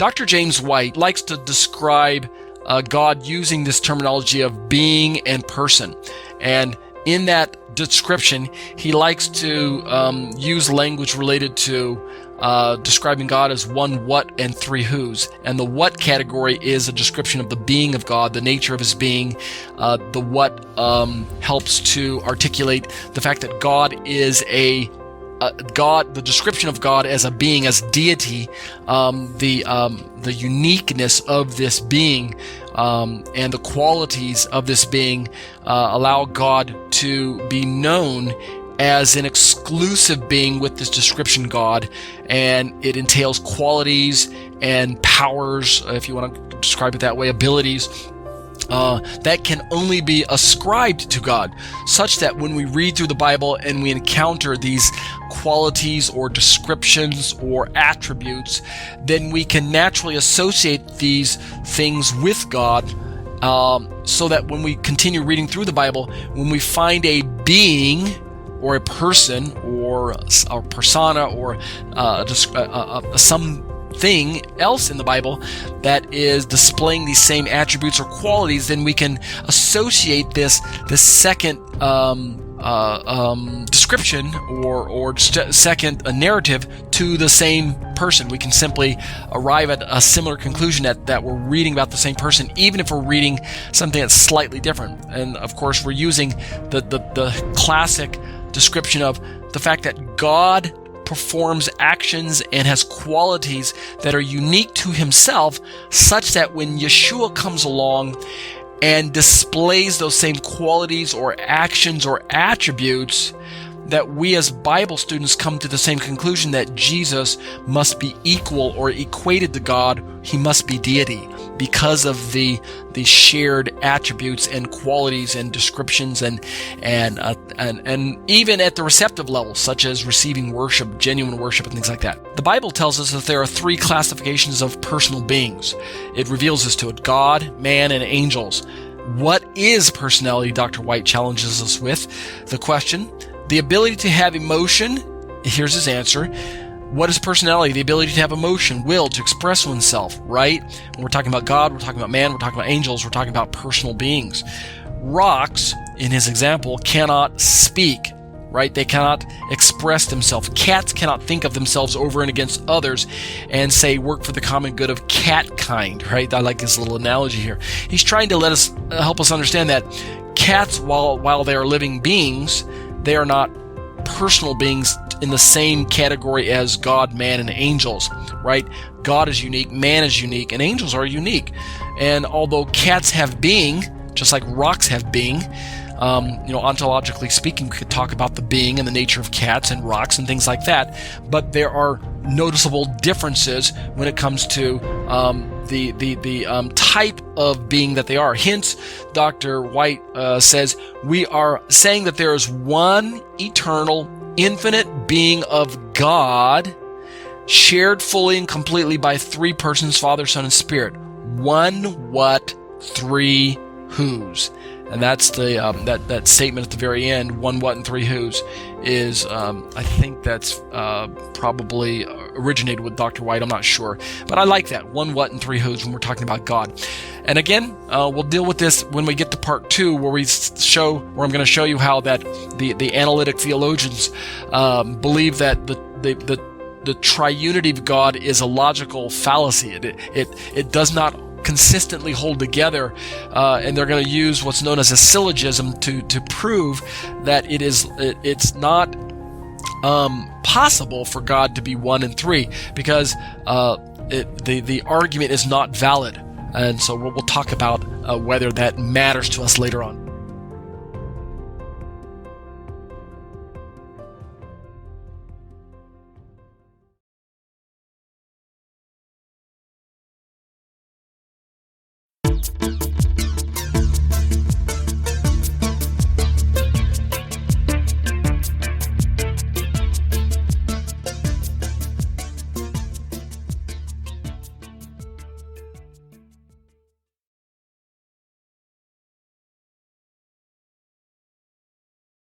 Dr. James White likes to describe God using this terminology of being and person. And in that description, he likes to use language related to describing God as one what and three whos. And the what category is a description of the being of God, the nature of his being. The what helps to articulate the fact that God is God, the description of God as a being, as deity, the uniqueness of this being, and the qualities of this being allow God to be known as an exclusive being with this description God, and it entails qualities and powers, if you want to describe it that way, abilities, that can only be ascribed to God, such that when we read through the Bible and we encounter these qualities or descriptions or attributes, then we can naturally associate these things with God, so that when we continue reading through the Bible, when we find a being or a person or a persona or something else in the Bible that is displaying these same attributes or qualities, then we can associate this second description or second narrative to the same person. We can simply arrive at a similar conclusion that we're reading about the same person, even if we're reading something that's slightly different. And of course, we're using the classic description of the fact that God performs actions and has qualities that are unique to himself, such that when Yeshua comes along and displays those same qualities or actions or attributes, that we as Bible students come to the same conclusion that Jesus must be equal or equated to God. He must be deity because of the shared attributes and qualities and descriptions and even at the receptive level, such as receiving worship, genuine worship, and things like that. The Bible tells us that there are three classifications of personal beings. It reveals this to it: God, man, and angels. What is personality? Dr. White challenges us with the question. The ability to have emotion. Here's his answer. What is personality? The ability to have emotion, will, to express oneself, right? When we're talking about God, we're talking about man, we're talking about angels, we're talking about personal beings. Rocks, in his example, cannot speak, right? They cannot express themselves. Cats cannot think of themselves over and against others and say, work for the common good of cat kind, right? I like this little analogy here. He's trying to help us understand that cats, while they are living beings, they are not personal beings in the same category as God, man, and angels, right? God is unique, man is unique, and angels are unique. And although cats have being, just like rocks have being, ontologically speaking, we could talk about the being and the nature of cats and rocks and things like that, but there are noticeable differences when it comes to the type of being that they are. Hence, Dr. White says, we are saying that there is one eternal, infinite being of God, shared fully and completely by three persons, Father, Son, and Spirit. One what, three whos. And that's that statement at the very end, one what and three whos, is, I think that's probably originated with Dr. White, I'm not sure. But I like that, one what and three whos when we're talking about God. And again, we'll deal with this when we get to part 2, where I'm going to show you how that the analytic theologians believe that the triunity of God is a logical fallacy. It does not consistently hold together, and they're going to use what's known as a syllogism to prove that it's not possible for God to be one and three, because the argument is not valid. And so we'll talk about whether that matters to us later on.